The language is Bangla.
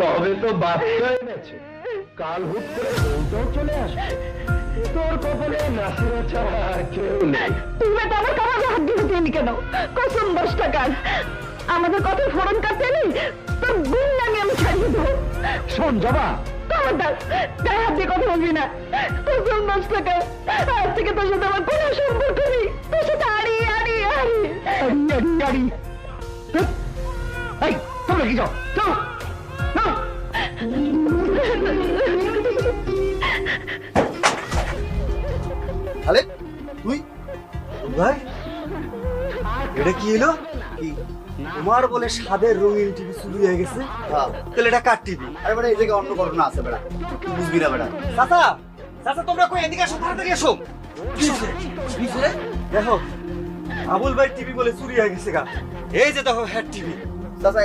সবে তো বাচ্চা এনেছে, কাল হুট করে বউটাও চলে আসবে। তোর কপালে নাসিরা ছাড়া আর কেউ নেই। তুমি তো আমার কামাজে হাত দিতে চাইনি কেন? কসম 10 টাকার আমাদের কথা ফোরন কাটতে নেই, তোর গুণ নামে আমি ছাড়িয়ে দেবো। শোন জবা, খবরদার গায়ে হাত দিয়ে কথা বলবি না। কসম 10 টাকা, আজ থেকে তোর সাথে আমার কোনো সম্পর্ক নেই। তোর সাথে আড়ি আড়ি আড়ি আড়ি এই তোমরা কি যাও যাও যাও। আরে তুই ভাই, এটা কি এলো? কি তোমার বলে স্বাদের রঙিন টিভি চুরি হয়ে গেছে? তাহলে এটা কার টিভি? আরে বেটা, এই জায়গায় অন্য ঘটনা আছে বেটা, তুই বুঝবি না বেটা। চাচা চাচা, তোমরা কই? এদিকে আসো, তাড়াতাড়ি এসো। দেখো আবুল ভাই টিভি বলে চুরি হয়ে গেছে গা। এই যে দেখো হ্যাঁ টিভি। চাচা